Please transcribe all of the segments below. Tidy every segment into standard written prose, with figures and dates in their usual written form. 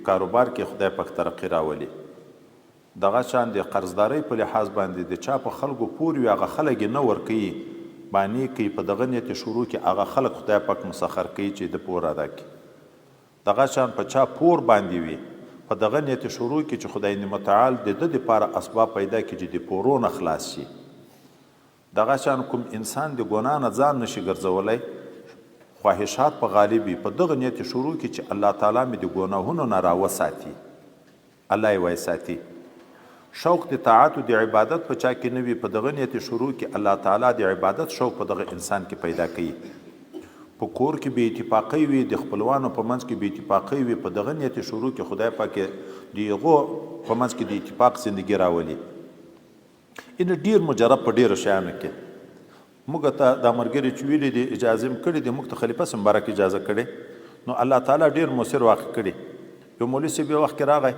کاروبار کې خدای پاک ترقي راولي. دغه شان د قرضدارۍ په لحاظ باندې د چا په خلکو پور وي هغه خلک یې نه ورکوي، بانې کوي، په دغه نیت شروع کې هغه خلک خدای پاک مسخر کوي چې د پور ادا کړي. دغه شان په چا پور باندې وي په دغه نیت شروع کې چې خدای متعال د ده دپاره اسباب پیدا کړي چې د پورو نه خلاص شي. دغه شان کوم انسان د ګناه نه ځان نشي ګرځولی، خواهشات په غالب وي، په دغه نیت شروع کې چې الله تعالی مې د ګناهونو نه راوساتي، الله یې وساتي. شوق د طاعت او د عبادت په چا کې نه وي، په دغه نیت شروع کې الله تعالی د عبادت شوق په دغه انسان کې پیدا کوي. په کور کې بې اتفاقۍ وي، د خپلوانو په منځ کې بې اتفاقۍ وي، په دغه نیت شروع کې خدای پاک د هغو په منځ کې د اتفاق زندګي راولي. ان ډیر مجرب په ډیرو شیانو کې موږ ته دا ملګري چې ویلي دي اجازه م کړې دي، موږ ته خلیفه صاحب مبارک اجازه کړې، نو الله تعالی ډیر مؤثر واقع کړي. یو مولوي صاحب یو وخت کې راغی،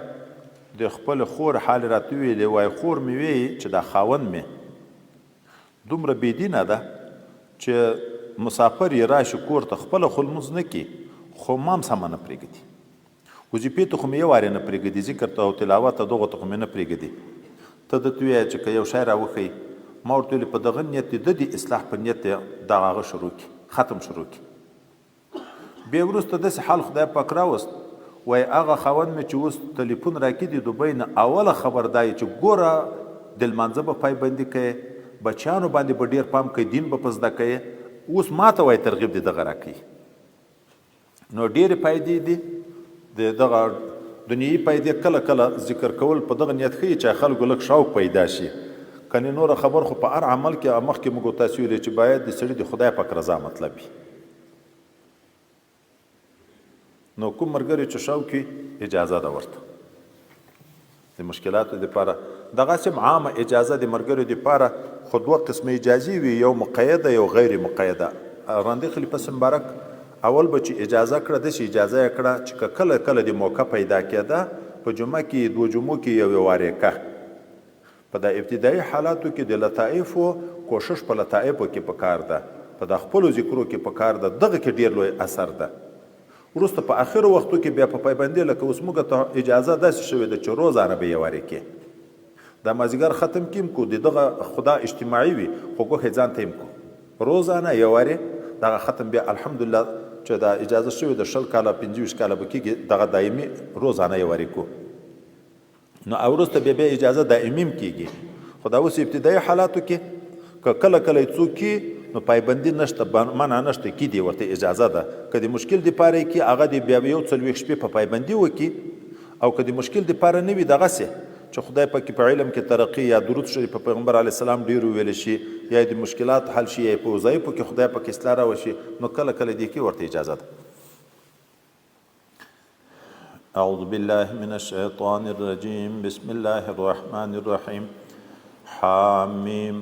د خپل خور حال راته ویلې، وایي خور مې وایي چې دا خاوند مې دومره بېدینه ده چې مسافر یې راشي کور ته خپله خو لمونځ نه کړي، خو ما هم سمه نه پرېږدي، وظیفې ته خو مې یو وارې نه پرېږدي، ذکر ته او تلاوت ته دغو ته خو مې نه پرېږدي. ته درته ووایه چې که یو شی راوښیي، ما ورته ویلې په دغه نیت د د اصلاح په نیت دغه هغه شروع کړي، ختم شروع کړي. بیا وروسته داسې حال خدای پاک راوست، وایي هغه خاوند مې چې اوس تلیفون راکړي دوبۍ نه، اوله خبر دا چې ګوره د لمانځه به پایبندي کوې، بچیانو باندې به ډېر پام کوي، دین به په زده کوې، اوس ما ته وایي ترغیب دې دغه راکوي. نو ډېرې فایدې دي د دغه دنیوي فایدې کله کله ذکر کول په دغه نیت ښیي چې خلکو لږ شوق پیدا شي. کنې نوره خبر خو په هر عمل کې مخکې موږ تاسو ویلې چې باید د سړي د خدای پاک رضا مطلب وي. نو کوم ملګري چې شوق وي اجازه ده ورته د مشکلاتو دپاره. دغسې عامه اجازه د ملګرو دپاره خو دوه قسمه اجازې وي، یو مقیده یو غیر مقیده. رندي خلیفه صاحب مبارک اول به چې اجازه کړه داسې اجازه یې کړه چې که کله کله د موقع پیدا کېده په جمعه کې دوه جمعو کې یو وارې که. په د ابتدایي حالاتو کې د لطائفو کوشش په لطائفو کې پکار ده، په د خپلو ذکرو کې پکار ده، دغه کې ډېر لوی اثر ده. وروسته په آخرو وختو کې بیا په پایبندۍ لکه اوس موږ ته اجازه داسې شوې ده چې روزانه به یې وارې کې. دا مازدیګر ختم کیم کو د دغه خدا اجتماعي وي، خو ګوښې ځان ته یم کو روزانه یې وارې دغه ختم. بیا الحمدلله چې دا اجازه شوې د 20 کاله 25 کاله به کېږي، دغه دایمي روزانه یې وارې کو. نو وروسته بیا اجازه دایمي هم کېږي. خو دا اوس ابتدایي حالاتو کې که کله کله یې څوک کي نو پایبندي نشته، منع نشته، کېدي ورته اجازه ده. که د مشکل دپاره یې کي هغه د بیا یو 40 شپې په پایبندي وکړي، او که د مشکل دپاره نه وي دغسې چې خدای پاک په علم کې ترقي یا درود شریف په پیغمبر علیه السلام ډېر وویل شي، یا د مشکلات حل شي، یا په وظایفو کې خدای پاک اصلاح راوشي، نو کله کله دې کې ورته اجازه ده. اعوذ بالله من الشیطان الرجیم، بسم الله الرحمن الرحیم. حامیم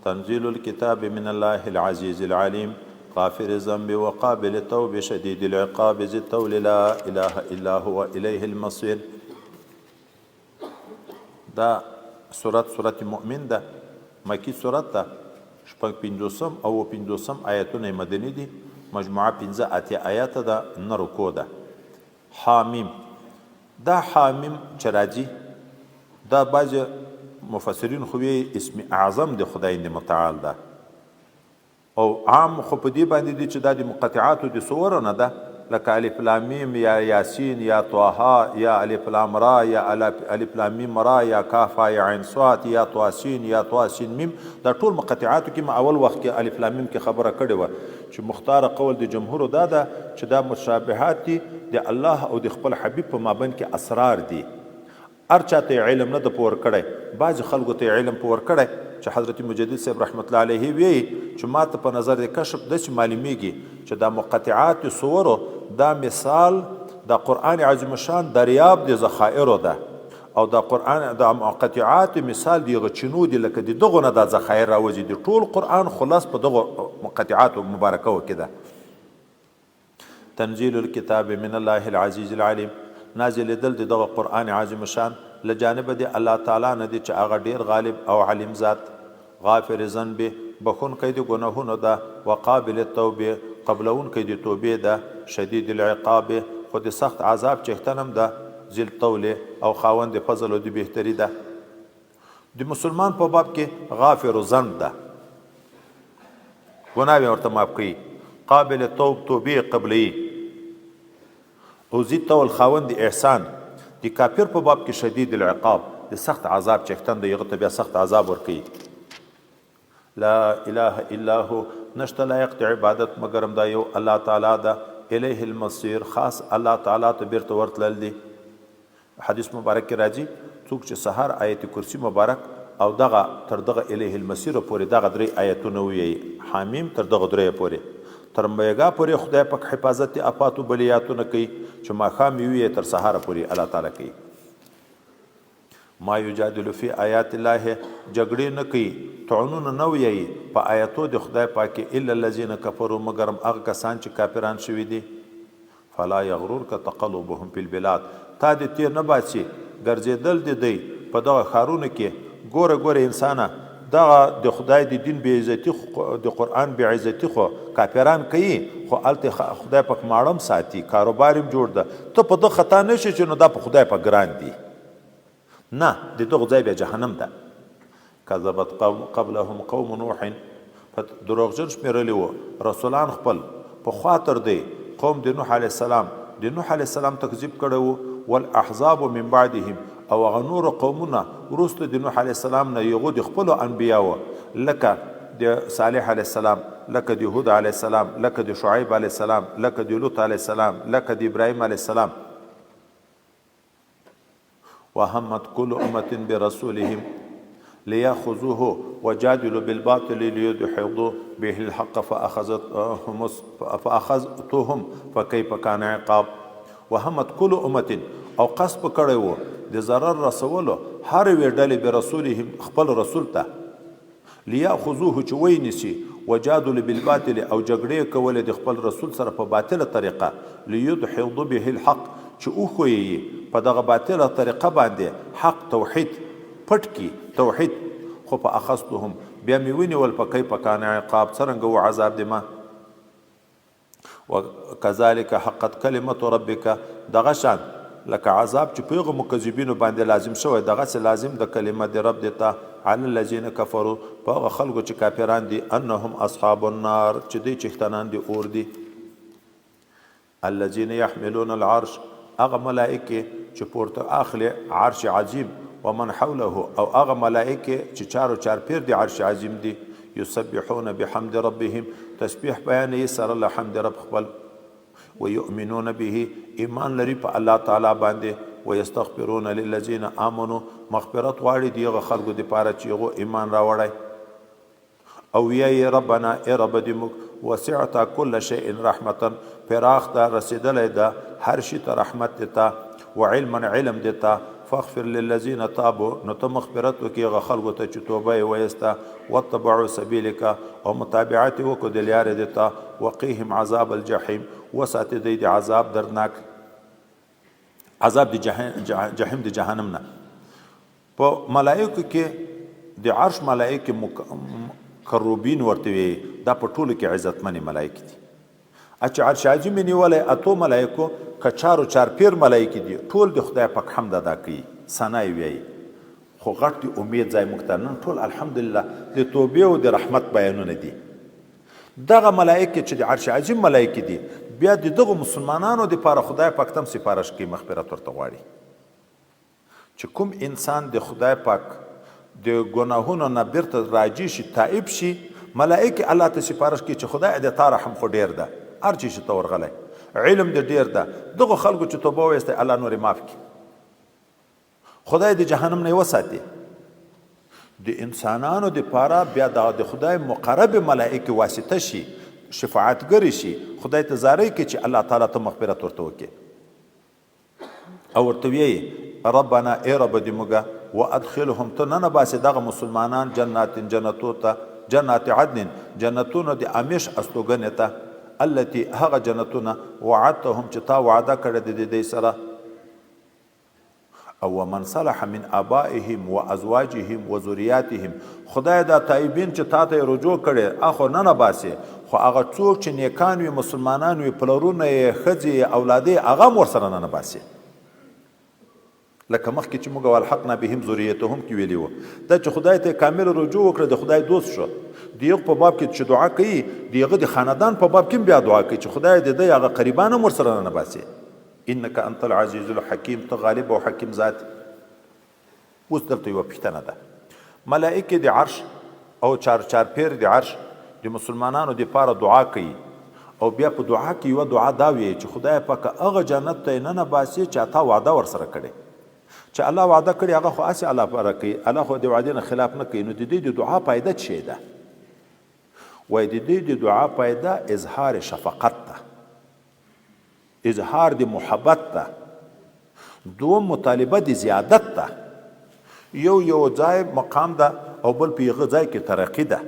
تنزيل الكتاب من الله العزيز العليم غافر الذنب وقابل التوب شديد العقاب ذي الطول لا إله إلا هو إليه المصير. دا سورت مؤمن ده، مکی سورت ده، شپږ 50 او 50 آیتونه مدني دي، مجموعه 15 آیات ده، نه رکو ده. حامیم، دا حامیم چې راځي دا بعض مفسرین خو اسم اعظم د خدای متعال ده، او عام خو په دې باندې دي چې دا د مقطعاتو د صورو نه ده، لکه الف لام میم یا یاسین یا طه یا الف لام را یا الف لام میم را یا کاف یا عین صاد یا طاسین یا طاسین میم. دا ټول مقطعاتو کې ما اول وخت کې الف لام میم کې خبره کړې وه چې مختار قول د جمهور دا ده چې دا مشابهات دي د الله او د خپل حبیب په مابین کې اسرار دي. هر چاته علم نه د پور کړی، بعض خلکو ته علم پور کړی چې حضرت مجدد صاحب رحمت الله علیه وی چې ما ته په نظر د کشف داسې معلومیږي چې دا مقطعات صورو دا مثال د قرآن عظیم شان دریاب د ذخایرو ده، او د قرآن د مقطعات مثال دی غچنو دي، لکه د دغه نه د ذخایر راوځي، د ټول قرآن خلاص په دغه مقطعات مبارکه وکړه. تنزيل الكتاب من الله العزيز العليم، نازل دل دغه قرآن عظیم شان لجانب دی الله تعالی نه دی چې هغه ډیر غالب او علیم ذات. غافر ذنب، بخون کوي د ګناهونو ده، وقابل التوبه، قبلون کوي د توبې ده، شدید العقاب، خو د سخت عذاب چښتنم ده، ذی الطول او خاوند فضل او د بهتري ده. د مسلمان په باب کې غافر ذنب ده، ګناه به ورته معاف کوي، قابل توبې قبلي او ذی الطول خاوند احسان. د کافر په باب کې شدید العقاب، د سخت عذاب چښتن دی، هغه ته بیا سخت عذاب ورکوي. لا اله الا هو، نشته لایق د عبادت مگر همدا یو الله تعالی ده. الیه المصیر، خاص الله تعالی ته بیرته ورتلل دي. حدیث مبارک کې راځي څوک چې سهار آیت کرسی مبارک او دغه تر دغه الیه المصیر پورې دغه درې آیتونه وایي، حامیم تر دغه درې پورې تر میګا پورې خدای پاک حفاظت افاتو بلیاتونه کوي چې ماښام وي تر سهار پورې الله تعالی کوي. ما یجادل فی آیات الله، جګړې نه کوي، طعنونه نه ویي په آیاتو د خدای پاک الا الذین کفروا، مگر هغه کسان چې کافران شوي دي. فلا یغررک تقلبهم فی البلاد، تا دې تیر نه باسي ګرځېدل د دی په دغه ښارونو کې. ګوره انسانه، دغه د خدای د دین بې عزتي، د قرآن بې عزتي خو کافران کوي، خو هلته خدای پاک ماړم ساتي، کاروبار هم جوړ ده. ته په ده خطا نه شي چې نو دا په خدای پاک ګران دي. نه، د دغه ځای بیا جهنم ده. کذبت قبلهم قوم نوح، په دروغجن شمېرلي وو رسولان خپل په خاطر دی قوم د نوح علیه السلام. د نوح علیه السلام تکذیب کړی وو. والاحزاب من بعدهم، او هغه نورو قومونه وروسته د نوح علیه السلام نه هغو د خپلو انبیاوو، لکه د صالح علیه السلام، لکه د هود علیه السلام، لکه د شعیب علیه السلام، لکه د لوط علیه السلام، لکه د ابراهیم علیه السلام. وهمت كل أمة برسولهم ليأخذوه وجادلوا بالباطل ليدحضوا به الحق فأخذتهم فكيف كان عقاب. وهمت كل أمة، او قصد کړی و د ضرر رسولو هر یوې ډلې برسولهم، خپل رسول ته، لیاخذوه چې وینیسي، وجادلوا بالباطل او جګړې کولې د خپل رسول سره په باطله طریقه، لیدحضوا به الحق چې وښویي په دغه باطله طریقه باندې حق توحید پټ کی توحید. خو په اخذتهم، بیا مې ونیول په کیف کان عقاب، څرنګه و عذاب د ما. وکذلک حقت کلمت ربک، دغه شان لکه عذاب چې په هغو مکذبینو باندې لازم شوی، دغسې لازم د کلمه د رب دی ته علی الذین کفروا، په هغه خلکو چې کافران دي، انهم اصحاب النار، چې دوی چښتنان دي اور دي. الذین یحملون العرش، هغه ملائکې چې پورته اخلي عرش عظیم، ومن حوله، او هغه ملائکې چې چارو چارپیر د عرش عظیم دي، یسبحون بحمد ربهم، تسبیح بیانوي سره له حمد رب خپل. ويؤمنون به، ایمان لري په الله تعالی باندې. ويستغفرون للذین آمنوا، مغفرت غواړي د هغه خلکو دپاره چې هغو ایمان راوړی. او ویایي ربنا، ای رب دې موږ وسعت کل شیء رحمتا، پراخ ته رسېدلی ده هر شي ته رحمت دې ته، وعلما علم دې ته، فاغفر للذین تابوا، نو ته مغفرت وکړي هغه خلکو ته چې توبه یې ویسته، واتبعوا سبیلک، او متابعت یې وکړو د لارې دې ته، وقیهم عذاب الجحیم، وساتې دی د عذاب دردناک، عذاب د جهنم د جهنم نه. په ملائکو کې د عرش ملائکې کروبین ورته وي، دا په ټولو کې عزتمنې ملائکې دي. چې عرش عظیم یې نیولی، اتو ملائکو که چارو چارپیر ملائکې دي، ټول د خدای پاک حمد ادا کوي، ثنا یې وایي. خو غټ د امید ځای موږ ته نن ټول الحمدلله د توبې او د رحمت بیانونه دي. دغه ملائکې چې د عرش عظیم ملائکې دي، بیا د دغو مسلمانانو دپاره خدای پاک تم سفارش کوي، مغفرت ورته غواړي. چې کوم انسان د خدای پاک د ګناهونو نه بیرته راجع شي، تائب شي، ملائکې الله ته سفارش کوي چې خدای د تا رحم خو ډېر ده، هر چی شي ته ورغلی، علم د ډېر ده، دغو خلکو چې توبه ویستی الله نورې معاف کړي، خدای د جهنم نه یې وساتي. د انسانانو دپاره بیا د خدای مقرب ملائکې واسطه شي، شفاعتګرې شي، خدای ته زاری کوي چې الله تعالی ته مغفرت ورته وکړي. او ورته ویایي ربنا، ای رب دې موږه، وادخلهم، ته ننه باسې دغه مسلمانان جنات، جنتو ته، جنات عدن، جنتونو د امیش استوګنې ته، التي هغه جنتونه وعدتهم چې تا وعده کړې د دې سره. او ومن صلح من آبائهم وازواجهم وذریاتهم، خدای دا طیبین چې تا ته رجوع کړي اخو نه باسي، خو هغه څوک چې نیکان وي، مسلمانان وي، پلرونه یې، ښځې یې، اولادې، هغه هم ورسره نه باسي. لکه مخکې چې موږ والحقنا بهم ذریتهم کې ویلي وو دا چې خدای ته کامل رجوع وکړه د خدای دوست شو د یو په باب کې چې دعا کوي د هغه د خاندان په باب کې بیا دعا کوي چې خدای د دې هغه قریبان هم ورسره نه باسي انک انت العزیز الحکیم ته غالب او حکیم ذات. اوس دلته یوه پوښتنه ده ملائکې د عرش او چارپیر د عرش د مسلمانانو دپاره دعا کوي او بیا په دعا کې یوه دعا دا وی چې خدای پاکه هغه جنت ته یې نه باسي چې تا وعده ورسره کړې چې الله وعده کړې هغه خو هسې الله پاره کوي الله خو د وعدې نه خلاف نه کوي نو د دې د دعا پایده څه شی ده وایي د دې د دعا پایده اظهار شفقت ده اظهار د محبت ده دوم مطالبه د زیادت ده یو ځای مقام ده او بل په هغه ځای کې ترقي ده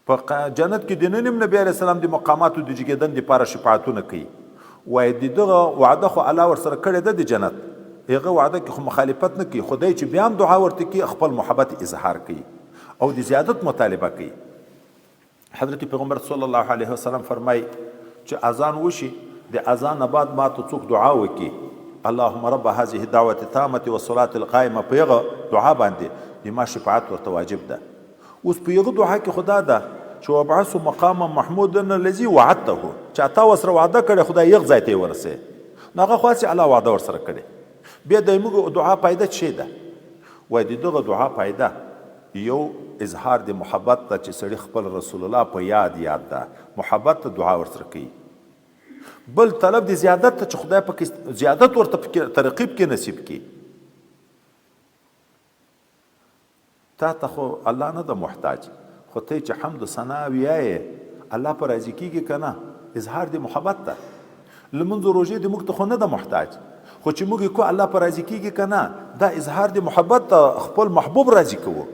په جنت کې د نن نبی علیه السلام د مقاماتو د جګېدن دپاره شفاعتونه کوي وایي د دغه وعده خو الله ورسره کړې ده د جنت هغه وعده کې خو مخالفت نه کوي خدای چې بیا هم دعا ورته کوي خپل محبت اظهار کوي او د زیادت مطالبه کوي. حضرت پیغمبر صلی الله علیه وسلم فرمایي چې اذان وشي د اذان نه بعد ما ته څوک دعا وکړي اللهم رب هذه الدعوة التامة والصلاة القائمة په هغه دعا باندې د ما شفاعت ورته واجب ده. اوس په هغه دعا کې خدا ده چې وابعث مقاما محمودا الذي وعدته چې تا ورسره وعده کړې خدای یو ځای ته ورسې نو هغه خو هسې الله وعده ورسره کړې بیا د موږ دعا پایده څه ده وایي د دغه دعا پایده یو اظهار د محبت ته چې سړي خپل رسول الله په یاد ده محبت ته دعا ورسره کوي بل طلب د زیادت ته چې خدای پکې زیادت ورته ترقیب کې نصیب کړي تا ته خو الله نه ده محتاج خو ته چې حمد و ثنا ویایې الله په راضي کېږي که نه اظهار د محبت ته لمونځ و روژې د موږ ته خو نه ده محتاج خو چې موږ کو الله په راضي کېږي که نه دا اظهار د محبت ته خپل محبوب راضي کوو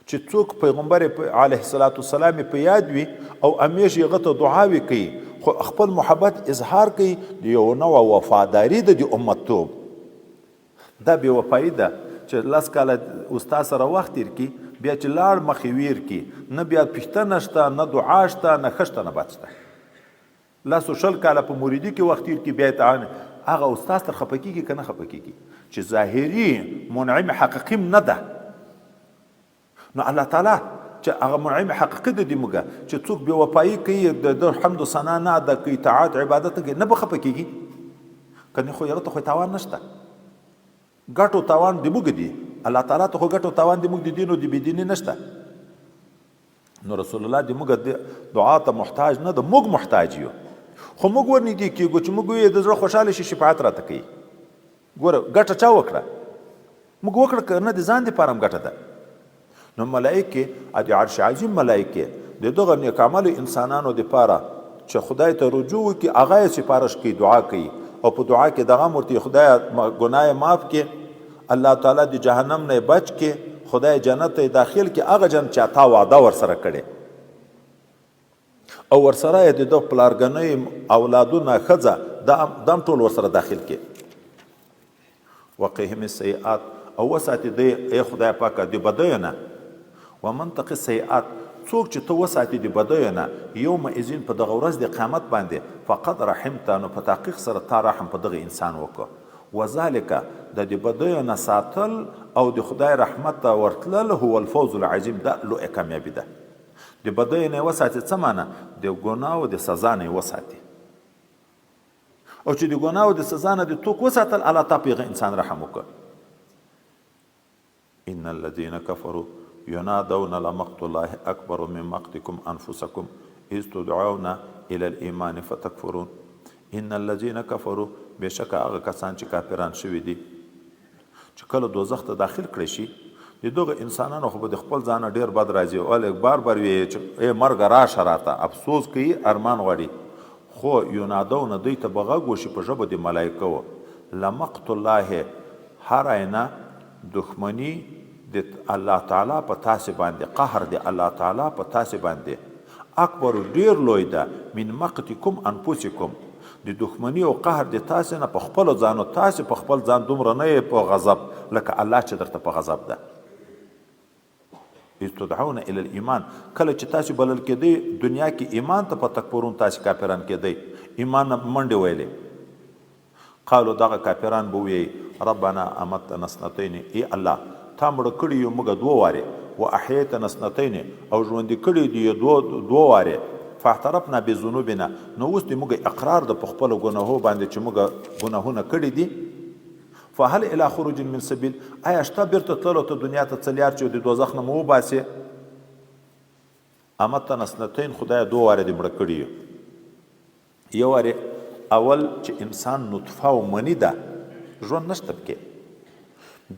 چې څوک پیغمبر علیه السلام په یاد وي او همیش هغه ته دعاوې کوي خو خپل محبت اظهار کوي د یو نوع وفاداري ده د امتوب دا بې وفایي ده چې لس کاله استاد سره وخت تېر کړي بیا چې لاړ مخې ویر کړي نه بیا پوښتنه شته نه دعا شته نه ښه شته نه بد شته لسو شل کاله په مریدي کې وخت تېر کړي بیا هغه استاد تر خفه کېږي که نه خفه کېږي چې ظاهري منعم حقیقي نه ده نو الله تعالی چې هغه منعم حقیقي ده د موږ چې څوک بې وفایي کوي د حمد و ثنا نه ادا کوي طاعت عبادت نه کوي نه به خفه کېږي که نه خو هغه ته خو تاوان نشته ګټو تاوان د موږ دی الله تعالی ته خو ګټو تاوان د موږ د دین او د بې دیني نشته نو رسول الله د موږ دعا ته محتاج نه ده موږ محتاج یو خو موږ ورنږدې کېږو چې موږ یې د زړه خوشحاله شي شفاعت راته کوي ګوره ګټه چا وکړه موږ وکړه که نه د ځان دپاره هم ګټه ده نو ملائکې د عرش عظیم ملائکې د دغه نیک عملو انسانانو دپاره چې خدای ته رجوع وکړي هغه یې سفارش کوي دعا کوي او په دعا کې دغه ورته خدای ګناه معاف کړي الله تعالی د جهنم نه بچ کړي خدای جنت ته داخل کړي هغه جنت چې تا وعده ورسره کړي او ورسره یې د دغه پلارګنۍ اولادونه ښځه دم ټول ورسره داخل کړي وقهم السیئات او وساتې دی ای خدای پاکه د بدیو نه ومن تقي السیئات څوک چې ته وساتې د بدیو نه یوم اذین په دغه ورځ د قیامت باندې فقد رحمته نو په تحقیق سره تا رحم په دغه انسان وکړه وذلک د بدیو نه ساتل او د خدای رحمت ته ورتلل هو الفوز العظیم دا لویه کامیابي ده د بدیو نه وساتې څه معنی د ګناو د سزا نه وساتې او چې د ګناو د سزا نه د توک وساتل الله تا په انسان رحم وکړه ان الذين كفروا ينادون لمقت الله اکبر من مقتكم انفسكم اذ تدعون الى الايمان فتكفرون ان الذين كفروا بشک هغه کسان چې کافران شوي دي چې کله دوزخ ته داخل کړي شي د دغه انسانانو خو به د خپل ځان ډیر بد راځي او بار بار وي چې ای مرګ راشه راته افسوس کوي ارمان غواړي خو ینادون دوی ته به غږ وشي په ژبه د ملایکو لمقت الله هر عینه دښمني د الله تعالی په تاسې باندې قهر د الله تعالی په تاسې باندې اکبر ډیر لوی ده من مقتکم انفسکم د دښمني او قهر د تاسې نه په خپلو ځانو تاسې په خپل ځان دومره نه یې په غضب لکه الله چې درته په غضب ده اذ تدعون الى الايمان کله چې تاسې بلل کېدی دنیا کې ایمان ته په تکفرون تاسې کافران کېدی ایمان منډې ویلې قالو دغه کافران به وایي ربنا امتنا اثنتین ای الله تا مړه کړي یو موږ 2 وارې و احییتنا اثنتین او ژوندي کړي دي 2 وارې فاعترفنا بذنوبنا نو اوس دې موږ اقرار د په خپلو ګناهو باندې چې موږ ګناهونه کړي دي فهل الى خروج من سبیل آیا شته بیرته تللو ته دنیا ته څلیار چې د دوزخ نه مو وباسې امتنا اثنتین خدای 2 وارې دې مړه کړي یو وارې اول چې انسان نطفه او منی ده ژوند نشته پکې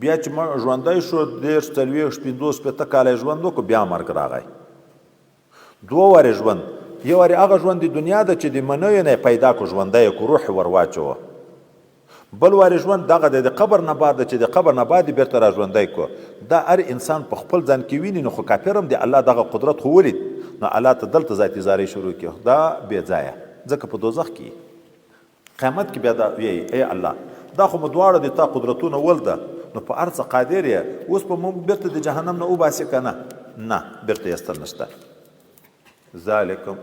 بیا چې ما ژوندی شو 50 کاله ژوند وکړو بیا مرګ راغی 2 وارې ژوند یو وارې هغه ژوند د دنیا ده چې د منیو نه پیدا کو ژوندی کو روح ور واچوه بل وارې ژوند دغه د قبر نه بعد چې د قبر نه بعد بیرته را ژوندی کو دا هر انسان په خپل ځان کې ویني نو خو کافر هم دی الله دغه قدرت خو ولید نو الله ته دلته ذاتي زارۍ شروع کړي دا بې ځایه ځکه په دوزخ کې قیامت کې بیا دا وی ای الله دا خو مو دواړه د تا قدرتونه ولده نو په هر څه قادر یې اوس په موږ بیرته د جهنم نه وباسې که نه بیرته یستل نشته ذالکم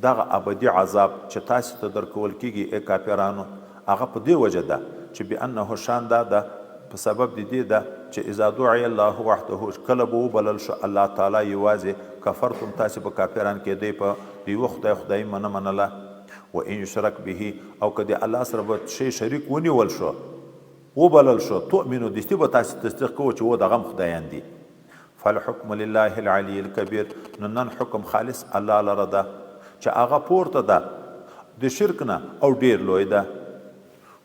دغه ابدي عذاب چې تاسو ته درکول کیږي ای کافرانو هغه په دې وجه ده چې بانه شان دا ده په سبب د دې ده چې اذا دعی الله وحده کله به وبلل شو الله تعالی یوازې کفرتم تاسو به کافران کېدئ په یوه خدای منه منله و ان یشرک به او که د الله سره به شی شریک ونیول شو وبلل شو تؤمنو دشتي به تاسو تصدیق کوو چې و دغه هم خدایان دي فالحکم لله العلی الکبیر نن حکم خالص الله لره ده چې هغه پورته ده د شرک نه او ډیر لوی ده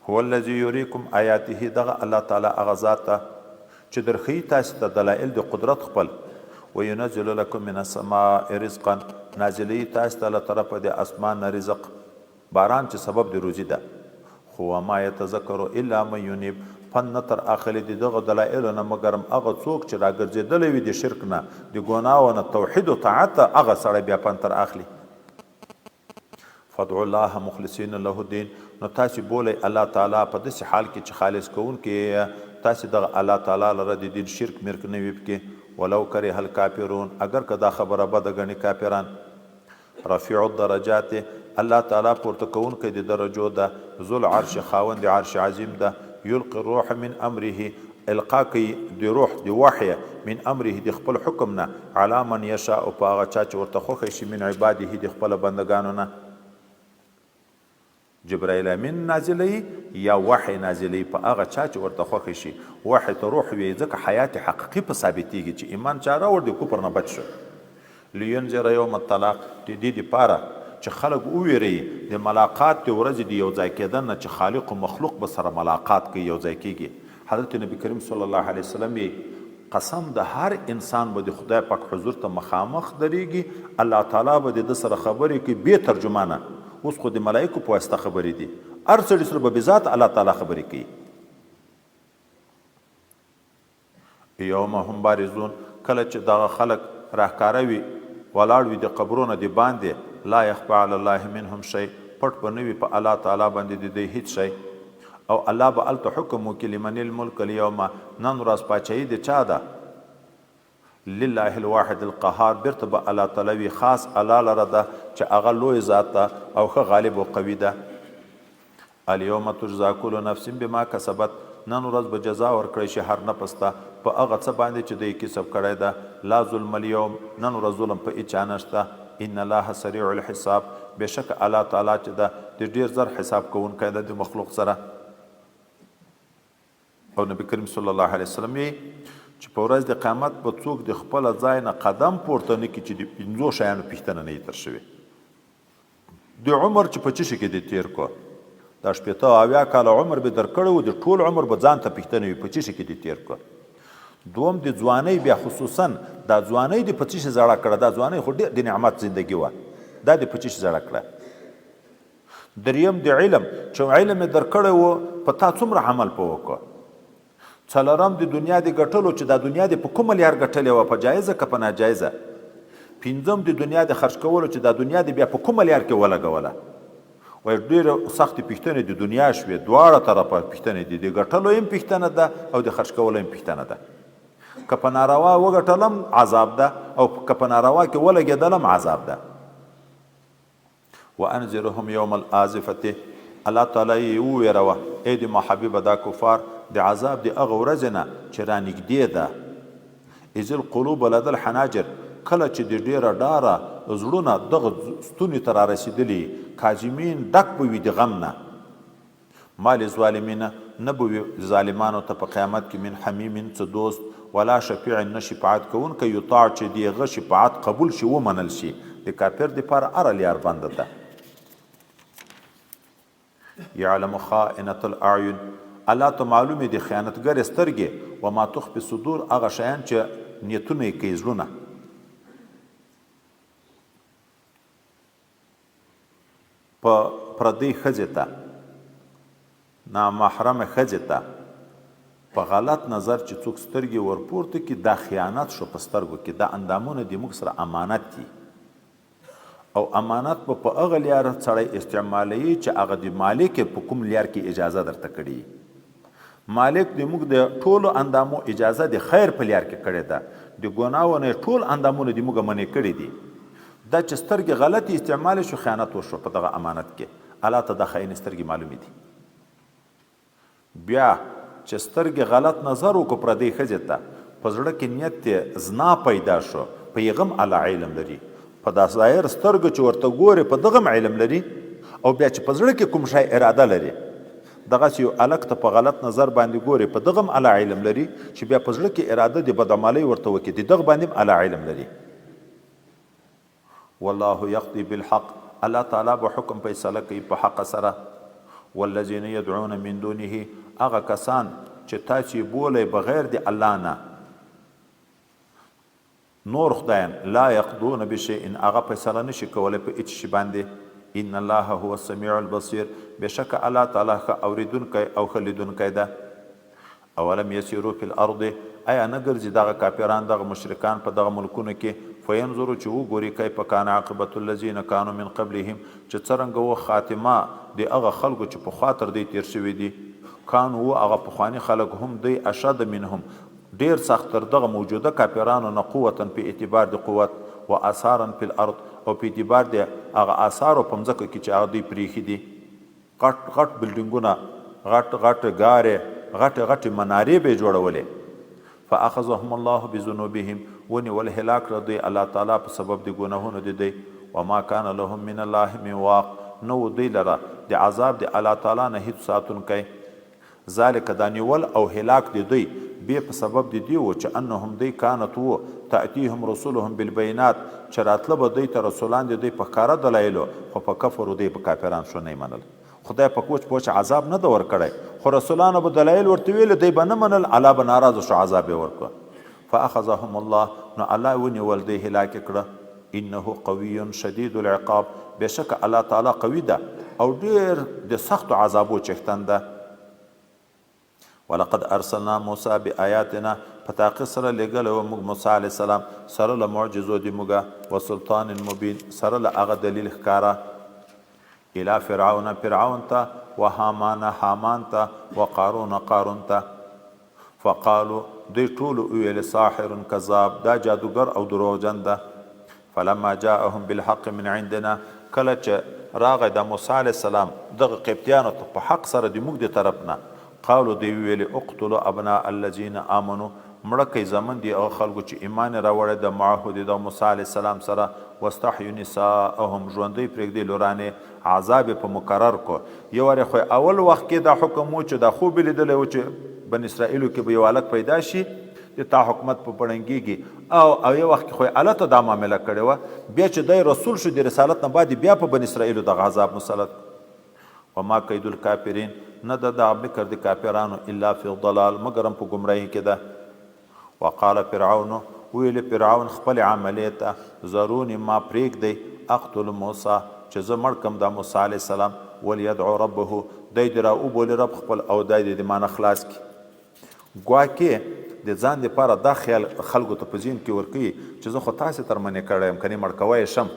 هو الذي یریکم آیاته دغه الله تعالی هغه ذات ته چې درخی تاسو ته دلایل د قدرت خپل وینزل لكم من السماء رزقا نازلی تاسو ته له طرفه د اسمان رزق باران چې سبب د روزي ده خو ما يتذكر الا من ينيب فن تر اخر دغه دلایل نه مګرم هغه څوک چې راګرځېدلی وي د شرک نه د ګناه نه توحید او طاعت هغه سره بیا پن تر اخلي فدعوا الله مخلصین له الدين نو تاسو بولئ الله تعالی په داسې حال کې چې خالص کوون کې تاسو دغه الله تعالی لره د دین شرک مرک نه وي پکې ولو کرے الکافرون اگر که دا خبره بده غني کافران رفیع الدرجات الله تعالی پورته کون کې د درجو ده ذل عرش خاوند عرش عظیم ده یلقي الروح من امره القا کوي د روح د وحی من امره د خپل حکم نه علی من یشاء او پاغه چا چې ورته خوښ شي من عباده د خپل بندگانو نه جبرائیل امین نازلی یا وحی نازلی په هغه چا چې ورته خوښ شي وحی ته روح وي ځکه حیات حقیقي په ثابتېږي چې ایمان چا راوړ د کفر نه بچ شو لینذر یوم الطلاق د دې دپاره چې خلک وویری د ملاقات د ورځې د یو ځای کېدن نه چې خالق و مخلوق به سره ملاقات کوي یو ځای کېږي حضرت نبی کریم صلی الله علیه وسلم قسم د هر انسان به د خدای پاک حضور ته مخامخ درېږي الله تعالی به د سره خبرې کوي بې ترجمانه اوس خو د ملایکو په واسطه خبرې دي هر سړي سره به بذات الله تعالی خبرې کوي یوم هم بارزون کله چې دغه خلک راښکاره وي ولاړ وي د قبرونه د باندې لا یخفى علی الله منهم شی پټ به نه وي په الله تعالی باندې د دوی هیڅ شی او الله به هلته حکم وکړي لمن الملک اليوم نن ورځ پاچاهي د چا ده لله الواحد القهار بیرته به الله تعالی وي خاص الله لره ده چې هغه لوی ذات ده او ښه غالب او قوي ده الیوم تجزا کل نفس بما کسبت نن ورځ به جزا ورکړی شي هر نفس ته په هغه څه باندې چې دوی کسب کړی ده لا ظلم اليوم نن ورځ ظلم په هیچا نشته ان الله سریع الحساب بشک الله تعالی چې ده د ډیر زر حساب کوونکی ده د مخلوق سره او نبی کریم صلی الله علیه وسلم چې په ورځ د قیامت به څوک د خپله ځای نه قدم پورته نه کړي چې د 5 شیانو پوښتنه نه یې تر شوې د عمر چې په څه شي کې د تیر کو دا 80 کاله عمر به در کړی و د ټول عمر به ځان ته پوښتنه وي په څه شي کې د تیر کو دوم د ځوانۍ بیا خصوصا دا ځوانۍ د په څه شي زړه کړه دا ځوانۍ خو ډېر د نعمت زندګي وه دا د په څه شي زړه کړه دریم د علم چې علم یې در کړی و په تا څومره عمل په وکړه څلورم د دنیا د ګټلو چې دا دنیا د په کومه لار ګټلې وه په جایزه که په ناجایزه پنځم د دنیا د خرج کولو چې دا دنیا د بیا په کومه لار کې ولګوله وایي ډېرې سختې پوښتنې د دنیا شوې دواړه طرفه پوښتنې دي د ګټلو هم پوښتنه ده او د خرج کولو هم پوښتنه ده که په ناروا وګټلم عذاب ده او که په ناروا کې ولګېدلم عذاب ده وانذرهم یوم الآزفة الله تعالی یې وویروه ای د محبوبه دا کفار د عذاب د هغه ورځې نه چې رانږدې ده اذ القلوب لدى الحناجر کله چې د ډیره ډاره زړونه دغه ستوني ته رارسېدلي کاظمین ډک به وي د غم نه ما لظالمین نه به وي ظالمانو ته په قیامت کې من حمیمین څه دوست ولا شفیع نه شفاعت کوونکی یطاع چې د هغه شفاعت قبول شي ومنل شي د کافر دپاره هره لیار بنده ده یعلم خائنة الاعین الله ته معلومې دي خیانتګر سترګې وما تخفي صدور هغه شیان چې نیتونه یې کوي زړونه په پردۍ ښځې ته نامحرمه ښځې ته په غلط نظر چې څوک سترګې ورپورته کړي دا خیانت شو په سترګو کې دا اندامونه د موږ سره امانت دي او امانت په هغه لیار سړی استعمالوي چې هغه د مالک په کوم لیار کې اجازه درته کړي مالک د موږ د ټولو اندامو اجازه د خیر په لیار کې کړې ده د ګناهو نه ټول اندامونه د موږ منې کړي دي دا چې سترګې غلطې استعمال شو خیانت وشو په دغه امانت کې الله ته د خاین سترګې معلومې دي بیا چې سترګې غلط نظر وکړو پردۍ ښځې ته په زړه کې نیت زنا پیدا شو په هغه هم الله علم لري په دا ظاهر سترګو چې ورته ګورې په دغه هم علم لري او بیا چې په زړه کې کوم شی اراده لري دغسې یو هلک ته په غلط نظر باندې ګورې په دغه هم الله علم لري چې بیا په زړه کې اراده د بدعملۍ ورته وکړي د دغه باندې هم الله علم لري والله یقضي بالحق الله تعالی به حکم فیصله کوي په حق سره والذین یدعون من دونه هغه کسان چې تاسې بولئ بغیر د الله نه نور خدایان لا یقضون بشیء هغه فیصله نشي کولی په هیڅ شي باندې ان الله هو السمیع البصیر بشک الله تعالی ښه اوریدونکی او ښه لیدونکی ده اولم یسیرو فی الارض آیا نه ګرځي دغه کافران دغه مشرکان په دغه ملکونو کې فینظرو چې وګوري کیف کان عاقبة الذین کانوا من قبلهم چې څرنګه و خاتمه د هغه خلکو چې پخوا تر دې تیر شوي دي کانو و هغه پخواني خلک هم دی اشد منهم ډیر سخت تر دغه موجوده کافرانو نه قوتا په اعتبار د قوت و اثارا فی الارض او په اعتبار د هغه اثارو په مځکه کې چې هغه دوی پریښي دي غټ غټ بلډینګونه غټ غټ ګارې غټ غټ منارې به جوړولې فاخذهم الله بذنوبهم ونیول هلاک را دوی الله تعالی په سبب د ګناهونو د دوی وما کان لهم من الله من واق نو دوی لره د عذاب د الله تعالی نه هیڅ ساتونکی ذلک دا نیول او هلاک د دوی بیا په سبب د دې و چې انهم دوی کانت و تأتیهم رسولهم بالبینات چې راتله به دوی ته رسولان د دوی په ښکاره دلایلو خو په کفرو دوی په کافران شو نه منل خدای په کوچ پوچ عذاب نه ده ورکړی خو رسولانو به دلایل ورته ویلو دوی به نه منل الله به ناراضه شو عذاب یې ورکړه فاخذهم الله نو الله ونیول دوی هلاک کړه انه قوي شدید العقاب بشک الله تعالی قوي ده او ډیر د سختو عذابو چښتن ده ولقد ارسلنا موسی بآیاتنا په تحقیق سره لېږلی و موږ موسی علیه السلام سره له معجزو د موږه و سلطان مبین سره له هغه دلیل ښکاره الى فرعون فرعون ته و حامان ته و قارون ته فقالو دوی ټولو وویل ساحر کذاب دا جادوګر او دروغجن ده فلما جاءهم بالحق من عندنا کله چې راغی د موسی علیه السلام دغه قبطیانو ته په حق سره د موږ د طرف نه قالو دوی ویلې اقتلوا ابناء الذین آمنوا مړه کوي زمن دي هغه خلکو چې ایمان یې راوړی د معهود د موسی علیه السلام سره واستحیوا نساءهم ژوندۍ پرېږدي لورانې عذاب یې په مقرر کو یو وارې خو اول وخت کې دا حکم و چې دا خوب یې لیدلی و چې بن اسرائیلو کې به یو هلک پیدا شي د تا حکومت په پړنګېږي او یو وخت کې خو یې هلته دا معامله کړې وه بیا چې دی رسول شو د رسالت نه بعد بیا په بن اسرائیلو دغه عذاب مسلط وما کید الکافرین نه ده دا بکر د کافرانو الا فی ضلال مگر هم په ګمراهي کې ده وقال فرعون ویل فرعون خپل عملیې ته ضروني ما پرېږدئ اقتل موسی چې زه مړ کم د موسی علیه السلام ولیدعو ربه دی دې راوبولي رب خپل او دی دې د مانه خلاص کړي ګواکې د ځان دپاره دا خیال خلکو ته په ذهن کې ورکوي چې زه خو تاسې تر منې کړی یم کنې مړ کوی شم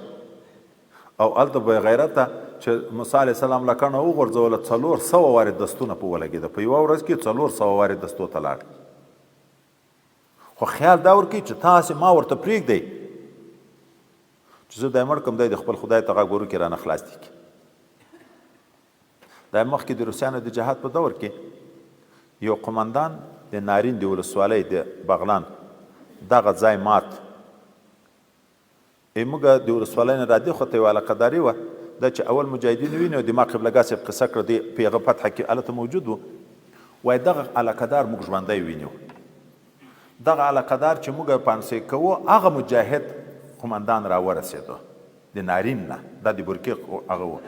او هلته به غیرته چې موسی علیه السلام له کڼه وغورځوله 400 وارې دستونه په ولګېده په یوه ورځ کې 400 وارې دستو ته لاړ خو خیال دا ورکوي چې تاسې ما ورته پرېږدئ چې زه دی مړ کړم دی د خپل خدای ته غږ وروکړي رانه خلاص دي کړي دا مخکې د روسیانو د جهاد په دور کې یو قمندان د نارین د ولسوالۍ د بغلان دغه ځای مات موږ د ولسوالۍ نه را دې خوا ته یوه علاقهداري وه دا چې اول مجاهدین ویني او د ما قبلګاه صاحب قصه کړه د په هغه فتحه کې هلته موجود و وایي دغه علاقهدار موږ ژوندی وینو دغه علاقهدار چې موږ پانسۍ کوو هغه مجاهد قمندان را ورسېدو د نارین نه دا د برکې هغه و